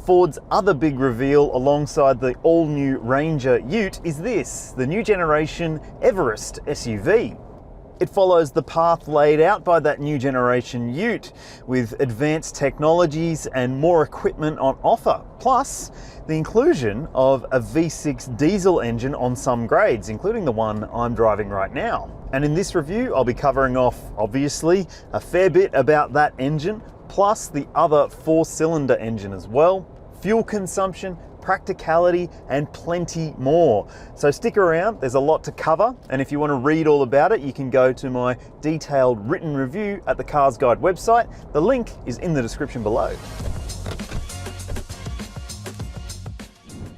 Ford's other big reveal alongside the all-new Ranger Ute is this, the new generation Everest SUV. It follows the path laid out by that new generation Ute with advanced technologies and more equipment on offer, plus the inclusion of a V6 diesel engine on some grades, including the one I'm driving right now. And in this review, I'll be covering off, obviously, a fair bit about that engine, plus the other 4-cylinder engine as well, fuel consumption, practicality, and plenty more. So stick around, there's a lot to cover, and if you want to read all about it, you can go to my detailed written review at the CarsGuide website. The link is in the description below.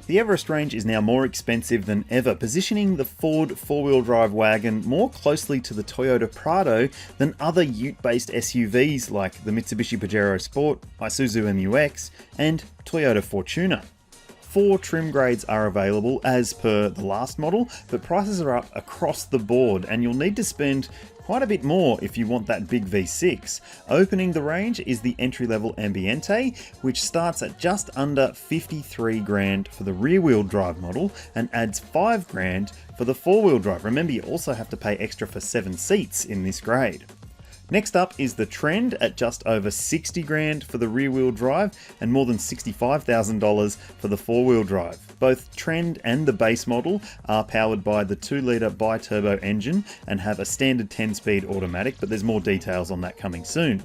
The Everest range is now more expensive than ever, positioning the Ford 4-wheel drive wagon more closely to the Toyota Prado than other ute-based SUVs like the Mitsubishi Pajero Sport, Isuzu MU-X, and Toyota Fortuner. 4 trim grades are available as per the last model, but prices are up across the board and you'll need to spend quite a bit more if you want that big V6. Opening the range is the entry-level Ambiente, which starts at just under 53 grand for the rear-wheel drive model and adds 5 grand for the 4-wheel drive. Remember, you also have to pay extra for 7 seats in this grade. Next up is the Trend at just over 60 grand for the rear-wheel drive and more than $65,000 for the 4-wheel drive. Both Trend and the base model are powered by the 2-litre bi-turbo engine and have a standard 10-speed automatic, but there's more details on that coming soon.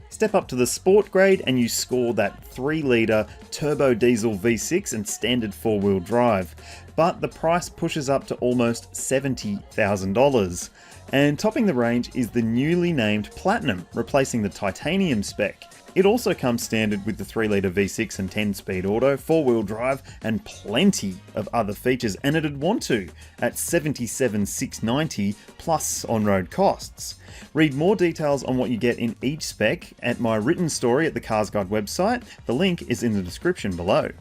Step up to the Sport grade and you score that 3-litre turbo diesel V6 and standard 4-wheel drive, but the price pushes up to almost $70,000. And topping the range is the newly named Platinum, replacing the Titanium spec. It also comes standard with the 3-litre V6 and 10-speed auto, 4-wheel drive, and plenty of other features, and it'd want to at $77,690 plus on-road costs. Read more details on what you get in each spec at my written story at the CarsGuide website. The link is in the description below.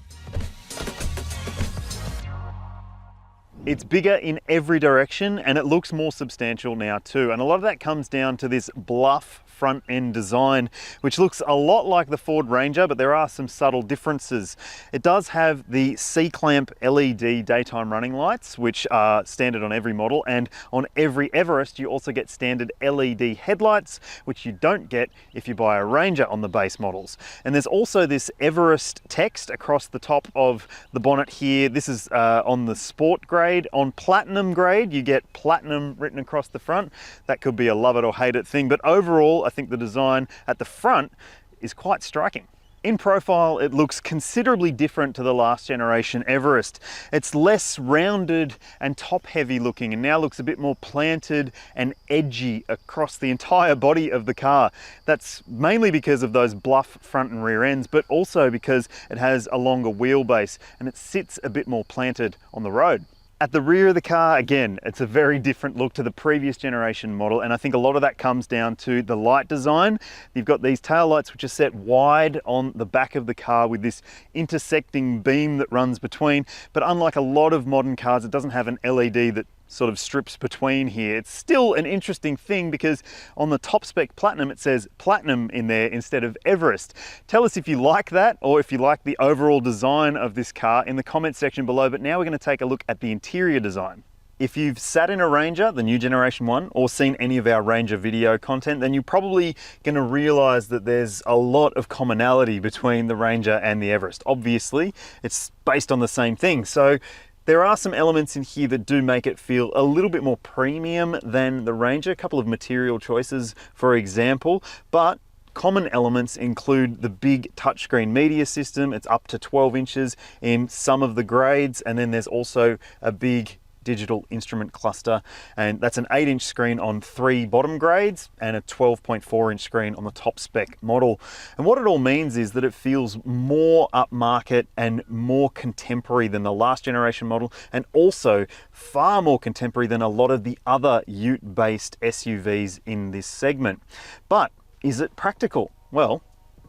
It's bigger in every direction and it looks more substantial now too. And a lot of that comes down to this bluff front end design, which looks a lot like the Ford Ranger, but there are some subtle differences. It does have the C-clamp LED daytime running lights, which are standard on every model, and on every Everest you also get standard LED headlights, which you don't get if you buy a Ranger on the base models. And there's also this Everest text across the top of the bonnet here. This is on the Sport grade. On Platinum grade you get Platinum written across the front. That could be a love it or hate it thing, but overall I think the design at the front is quite striking. In profile, it looks considerably different to the last generation Everest. It's less rounded and top heavy looking and now looks a bit more planted and edgy across the entire body of the car. That's mainly because of those bluff front and rear ends, but also because it has a longer wheelbase and it sits a bit more planted on the road. At the rear of the car, again, it's a very different look to the previous generation model, and I think a lot of that comes down to the light design. You've got these tail lights which are set wide on the back of the car with this intersecting beam that runs between, but unlike a lot of modern cars, it doesn't have an LED that sort of strips between here. It's still an interesting thing because on the top spec Platinum it says Platinum in there instead of Everest. Tell us if you like that or if you like the overall design of this car in the comments section below, but now we're going to take a look at the interior design. If you've sat in a Ranger, the new generation one, or seen any of our Ranger video content, then you're probably going to realize that there's a lot of commonality between the Ranger and the Everest. Obviously, it's based on the same thing. So there are some elements in here that do make it feel a little bit more premium than the Ranger. A couple of material choices, for example, but common elements include the big touchscreen media system. It's up to 12 inches in some of the grades, and then there's also a big digital instrument cluster, and that's an 8-inch screen on 3 bottom grades and a 12.4-inch screen on the top spec model. And what it all means is that it feels more upmarket and more contemporary than the last generation model, and also far more contemporary than a lot of the other ute-based SUVs in this segment. But is it practical? Well,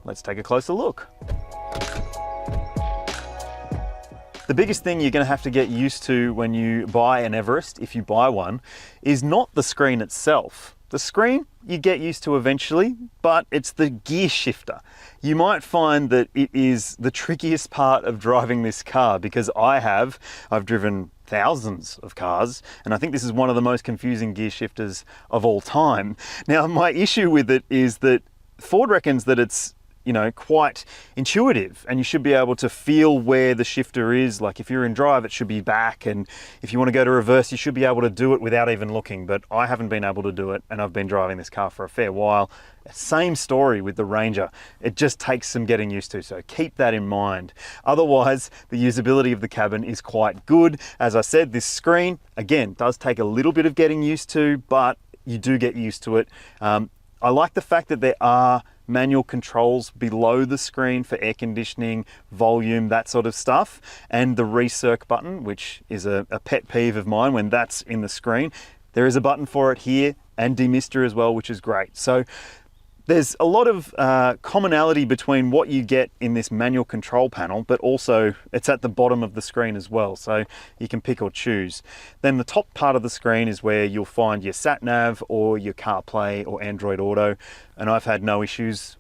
let's take a closer look. The biggest thing you're going to have to get used to when you buy an Everest, if you buy one, is not the screen itself. The screen you get used to eventually, but it's the gear shifter. You might find that it is the trickiest part of driving this car, because I've driven thousands of cars, and I think this is one of the most confusing gear shifters of all time. Now, my issue with it is that Ford reckons that it's, you know, quite intuitive, and you should be able to feel where the shifter is. Like if you're in drive, it should be back, and if you want to go to reverse, you should be able to do it without even looking. But I haven't been able to do it, and I've been driving this car for a fair while. Same story with the Ranger. It just takes some getting used to, so keep that in mind. Otherwise, the usability of the cabin is quite good. As I said, this screen, again, does take a little bit of getting used to, but you do get used to it. I like the fact that there are manual controls below the screen for air conditioning, volume, that sort of stuff, and the recirc button, which is a pet peeve of mine when that's in the screen. There is a button for it here, and demister as well, which is great. So there's a lot of commonality between what you get in this manual control panel, but also it's at the bottom of the screen as well, so you can pick or choose. Then the top part of the screen is where you'll find your sat nav or your CarPlay or Android Auto, and I've had no issues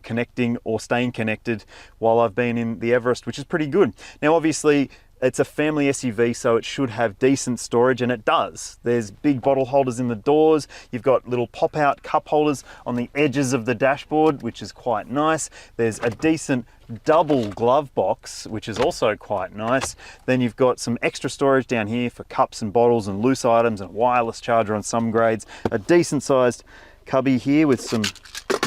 connecting or staying connected while I've been in the Everest, which is pretty good. Now, obviously, it's a family SUV, so it should have decent storage, and it does. There's big bottle holders in the doors. You've got little pop-out cup holders on the edges of the dashboard, which is quite nice. There's a decent double glove box, which is also quite nice. Then you've got some extra storage down here for cups and bottles and loose items, and a wireless charger on some grades. A decent sized cubby here with some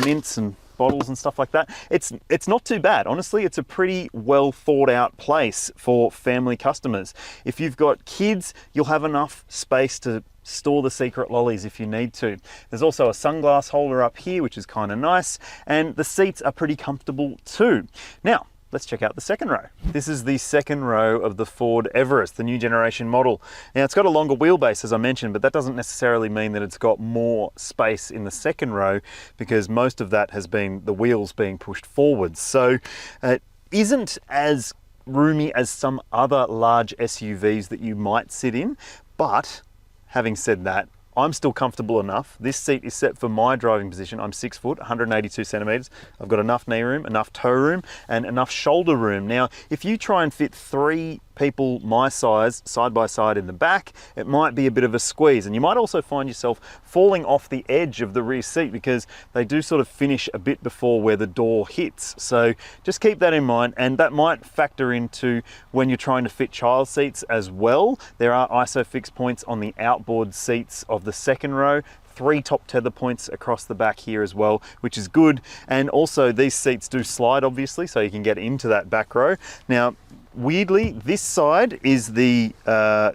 mints and bottles and stuff like that. It's not too bad. Honestly, it's a pretty well thought out place for family customers. If you've got kids, you'll have enough space to store the secret lollies if you need to. There's also a sunglass holder up here, which is kind of nice, and the seats are pretty comfortable too. Now, let's check out the second row. This is the second row of the Ford Everest, the new generation model. Now, it's got a longer wheelbase, as I mentioned, but that doesn't necessarily mean that it's got more space in the second row, because most of that has been the wheels being pushed forwards. So it isn't as roomy as some other large SUVs that you might sit in, but having said that, I'm still comfortable enough. This seat is set for my driving position. I'm 6 foot, 182 centimeters. I've got enough knee room, enough toe room, and enough shoulder room. Now, if you try and fit 3 people my size side by side in the back, it might be a bit of a squeeze, and you might also find yourself falling off the edge of the rear seat, because they do sort of finish a bit before where the door hits. So just keep that in mind, and that might factor into when you're trying to fit child seats as well. There are ISOFIX points on the outboard seats of the second row, 3 top tether points across the back here as well, which is good. And also these seats do slide, obviously, so you can get into that back row. Now, weirdly, this side is the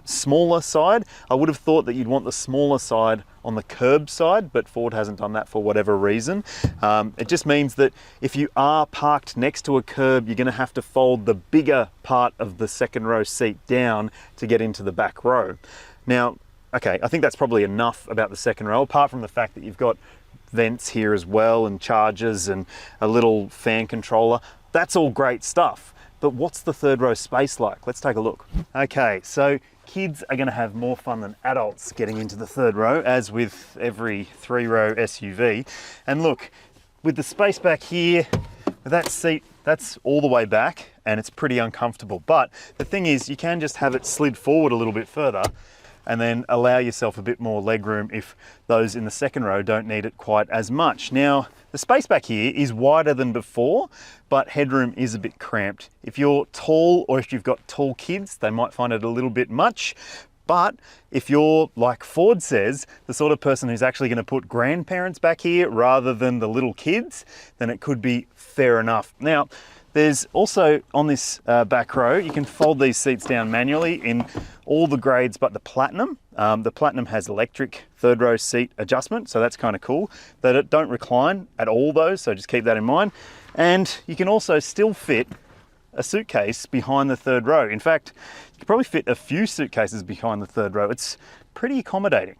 smaller side. I would have thought that you'd want the smaller side on the curb side, but Ford hasn't done that for whatever reason. It just means that if you are parked next to a curb, you're going to have to fold the bigger part of the second row seat down to get into the back row. Now, okay, I think that's probably enough about the second row, apart from the fact that you've got vents here as well, and chargers and a little fan controller. That's all great stuff. But what's the third row space like? Let's take a look. Okay, so kids are going to have more fun than adults getting into the third row, as with every 3-row SUV. And look, with the space back here, with that seat, that's all the way back, and it's pretty uncomfortable. But the thing is, you can just have it slid forward a little bit further, and then allow yourself a bit more legroom if those in the second row don't need it quite as much. Now, the space back here is wider than before, but headroom is a bit cramped. If you're tall, or if you've got tall kids, they might find it a little bit much. But if you're, like Ford says, the sort of person who's actually going to put grandparents back here rather than the little kids, then it could be fair enough. Now, there's also, on this back row, you can fold these seats down manually in all the grades but the Platinum. The Platinum has electric third row seat adjustment, so that's kind of cool. They don't recline at all though, so just keep that in mind. And you can also still fit a suitcase behind the third row. In fact, you could probably fit a few suitcases behind the third row. It's pretty accommodating.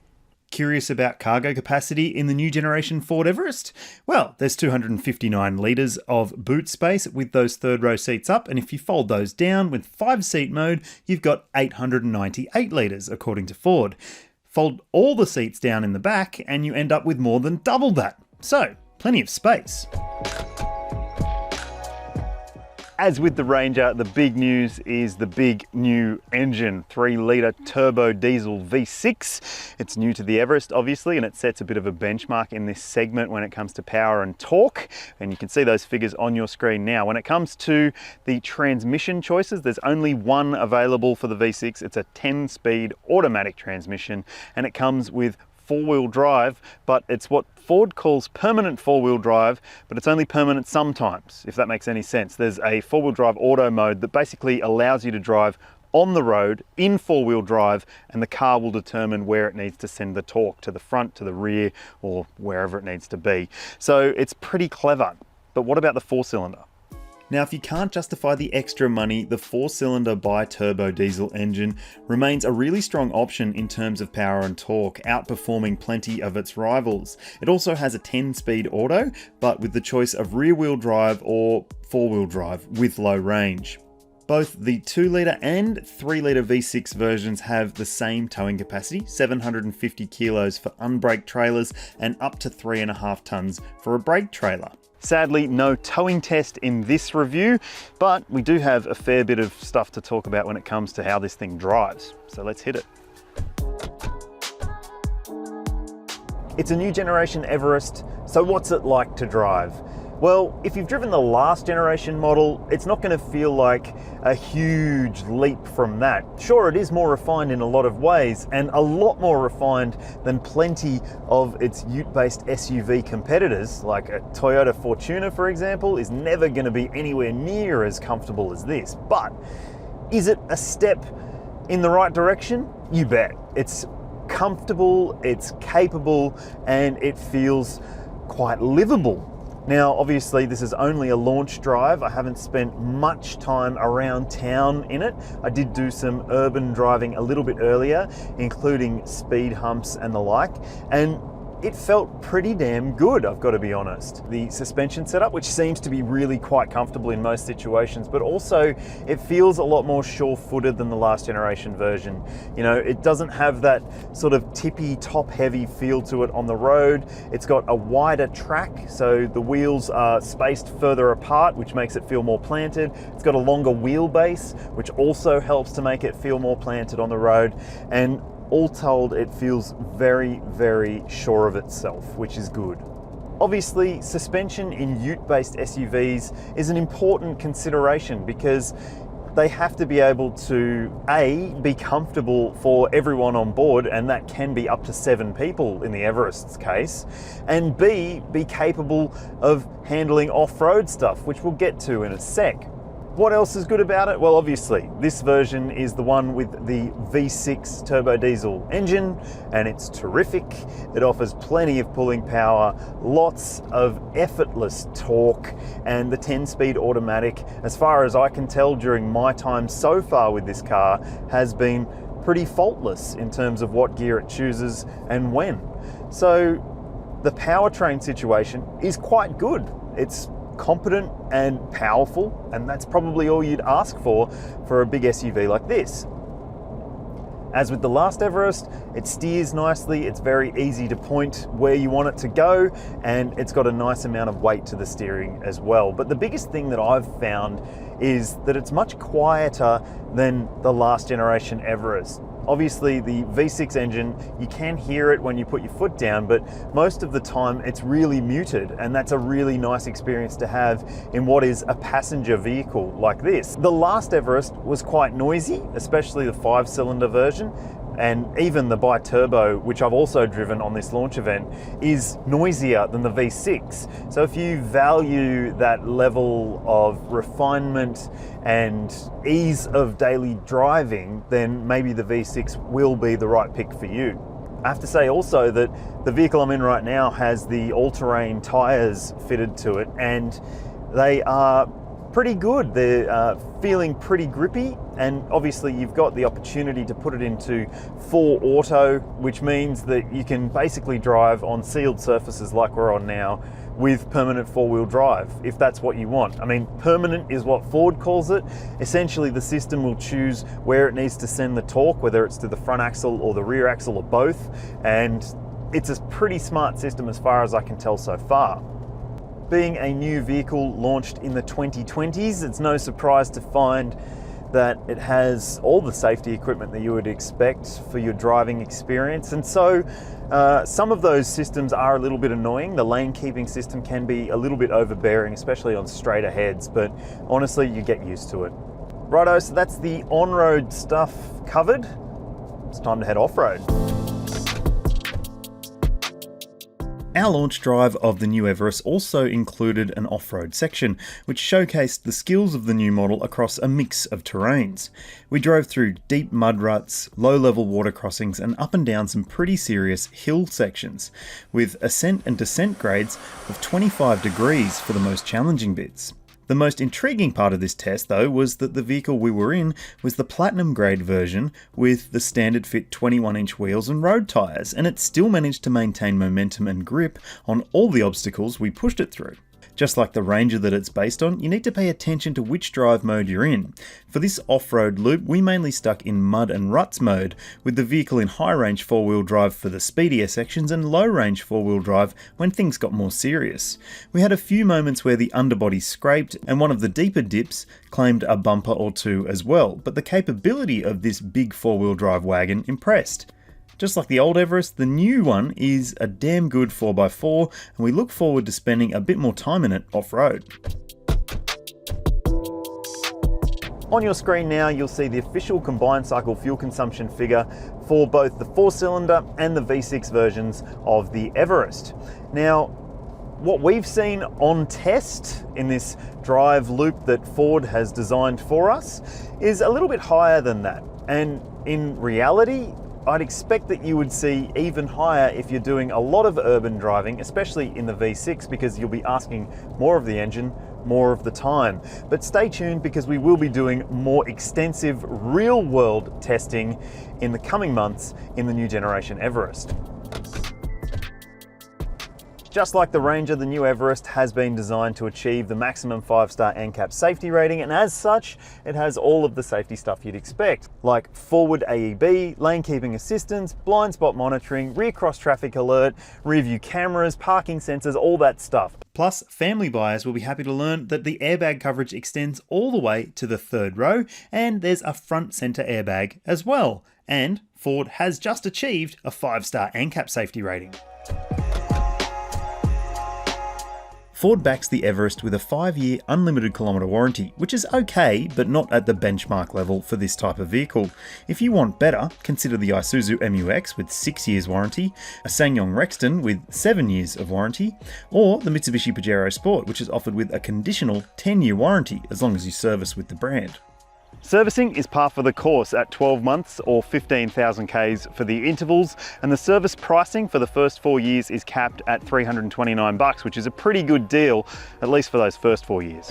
Curious about cargo capacity in the new generation Ford Everest? Well, there's 259 litres of boot space with those third row seats up, and if you fold those down with 5-seat mode, you've got 898 litres according to Ford. Fold all the seats down in the back and you end up with more than double that. So, plenty of space. As with the Ranger, the big news is the big new engine, 3-litre turbo diesel V6. It's new to the Everest, obviously, and it sets a bit of a benchmark in this segment when it comes to power and torque. And you can see those figures on your screen now. When it comes to the transmission choices, there's only one available for the V6. It's a 10-speed automatic transmission, and it comes with 4-wheel drive, but it's what Ford calls permanent 4-wheel drive, but it's only permanent sometimes, if that makes any sense. There's a 4-wheel drive auto mode that basically allows you to drive on the road in 4-wheel drive, and the car will determine where it needs to send the torque, to the front, to the rear, or wherever it needs to be. So it's pretty clever. But what about the 4-cylinder? Now, if you can't justify the extra money, the 4-cylinder bi-turbo diesel engine remains a really strong option in terms of power and torque, outperforming plenty of its rivals. It also has a 10-speed auto, but with the choice of rear-wheel drive or 4-wheel drive with low range. Both the 2-litre and 3-litre V6 versions have the same towing capacity, 750 kilos for unbraked trailers and up to 3.5 tonnes for a brake trailer. Sadly, no towing test in this review, but we do have a fair bit of stuff to talk about when it comes to how this thing drives. So let's hit it. It's a new generation Everest, so what's it like to drive? Well, if you've driven the last generation model, it's not going to feel like a huge leap from that. Sure, it is more refined in a lot of ways, and a lot more refined than plenty of its ute-based SUV competitors, like a Toyota Fortuner, for example, is never going to be anywhere near as comfortable as this. But is it a step in the right direction? You bet. It's comfortable, it's capable, and it feels quite livable. Now, obviously, this is only a launch drive. I haven't spent much time around town in it. I did do some urban driving a little bit earlier, including speed humps and the like, and it felt pretty damn good, I've got to be honest. The suspension setup, which seems to be really quite comfortable in most situations, but also it feels a lot more sure-footed than the last generation version. You know, it doesn't have that sort of tippy, top-heavy feel to it on the road. It's got a wider track, so the wheels are spaced further apart, which makes it feel more planted. It's got a longer wheelbase, which also helps to make it feel more planted on the road. And all told, it feels very, very sure of itself, which is good. Obviously, suspension in ute-based SUVs is an important consideration because they have to be able to A, be comfortable for everyone on board, and that can be up to 7 people in the Everest's case, and B, be capable of handling off-road stuff, which we'll get to in a sec. What else is good about it? Well, obviously, this version is the one with the V6 turbo diesel engine, and it's terrific. It offers plenty of pulling power, lots of effortless torque, and the 10-speed automatic, as far as I can tell during my time so far with this car, has been pretty faultless in terms of what gear it chooses and when. So the powertrain situation is quite good. It's competent and powerful, and that's probably all you'd ask for a big SUV like this. As with the last Everest, it steers nicely, it's very easy to point where you want it to go, and it's got a nice amount of weight to the steering as well. But the biggest thing that I've found is that it's much quieter than the last generation Everest. Obviously, the V6 engine, you can hear it when you put your foot down, but most of the time it's really muted, and that's a really nice experience to have in what is a passenger vehicle like this. The last Everest was quite noisy, especially the 5-cylinder version, and even the bi-turbo, which I've also driven on this launch event, is noisier than the V6. So if you value that level of refinement and ease of daily driving, then maybe the V6 will be the right pick for you. I have to say also that the vehicle I'm in right now has the all-terrain tires fitted to it, and they are pretty good. They're feeling pretty grippy, and obviously you've got the opportunity to put it into 4 auto, which means that you can basically drive on sealed surfaces like we're on now with permanent four-wheel drive, if that's what you want. I mean, permanent is what Ford calls it. Essentially, the system will choose where it needs to send the torque, whether it's to the front axle or the rear axle or both, and it's a pretty smart system as far as I can tell so far. Being a new vehicle launched in the 2020s, it's no surprise to find that it has all the safety equipment that you would expect for your driving experience. And so some of those systems are a little bit annoying. The lane keeping system can be a little bit overbearing, especially on straighter heads, but honestly, you get used to it. Righto, so that's the on-road stuff covered. It's time to head off-road. Our launch drive of the new Everest also included an off-road section, which showcased the skills of the new model across a mix of terrains. We drove through deep mud ruts, low-level water crossings, and up and down some pretty serious hill sections, with ascent and descent grades of 25 degrees for the most challenging bits. The most intriguing part of this test, though, was that the vehicle we were in was the platinum grade version with the standard fit 21-inch wheels and road tyres, and it still managed to maintain momentum and grip on all the obstacles we pushed it through. Just like the Ranger that it's based on, you need to pay attention to which drive mode you're in. For this off-road loop, we mainly stuck in mud and ruts mode, with the vehicle in high-range four-wheel drive for the speedier sections and low-range four-wheel drive when things got more serious. We had a few moments where the underbody scraped, and one of the deeper dips claimed a bumper or two as well, but the capability of this big four-wheel drive wagon impressed. Just like the old Everest, the new one is a damn good 4x4, and we look forward to spending a bit more time in it off-road. On your screen now, you'll see the official combined cycle fuel consumption figure for both the 4-cylinder and the V6 versions of the Everest. Now, what we've seen on test in this drive loop that Ford has designed for us is a little bit higher than that. And in reality, I'd expect that you would see even higher if you're doing a lot of urban driving, especially in the V6, because you'll be asking more of the engine, more of the time. But stay tuned, because we will be doing more extensive real-world testing in the coming months in the new generation Everest. Just like the Ranger, the new Everest has been designed to achieve the maximum 5-star NCAP safety rating, and as such, it has all of the safety stuff you'd expect, like forward AEB, lane keeping assistance, blind spot monitoring, rear cross traffic alert, rear view cameras, parking sensors, all that stuff. Plus, family buyers will be happy to learn that the airbag coverage extends all the way to the third row, and there's a front center airbag as well. And Ford has just achieved a 5-star NCAP safety rating. Ford backs the Everest with a 5-year unlimited kilometre warranty, which is okay, but not at the benchmark level for this type of vehicle. If you want better, consider the Isuzu MU-X with 6 years warranty, a SsangYong Rexton with 7 years of warranty, or the Mitsubishi Pajero Sport, which is offered with a conditional 10-year warranty as long as you service with the brand. Servicing is par for the course at 12 months or 15,000 Ks for the intervals, and the service pricing for the first 4 years is capped at $329, which is a pretty good deal, at least for those first 4 years.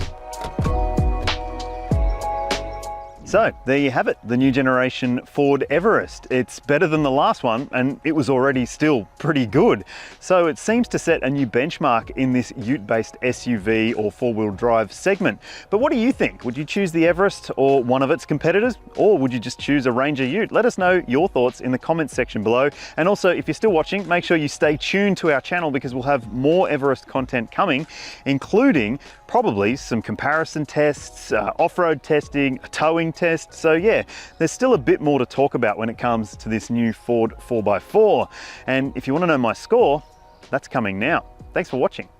So there you have it, the new generation Ford Everest. It's better than the last one, and it was already still pretty good. So it seems to set a new benchmark in this ute-based SUV or four-wheel drive segment. But what do you think? Would you choose the Everest or one of its competitors? Or would you just choose a Ranger ute? Let us know your thoughts in the comments section below. And also, if you're still watching, make sure you stay tuned to our channel, because we'll have more Everest content coming, including probably some comparison tests, off-road testing, a towing test. So yeah, there's still a bit more to talk about when it comes to this new Ford 4x4. And if you want to know my score, that's coming now. Thanks for watching.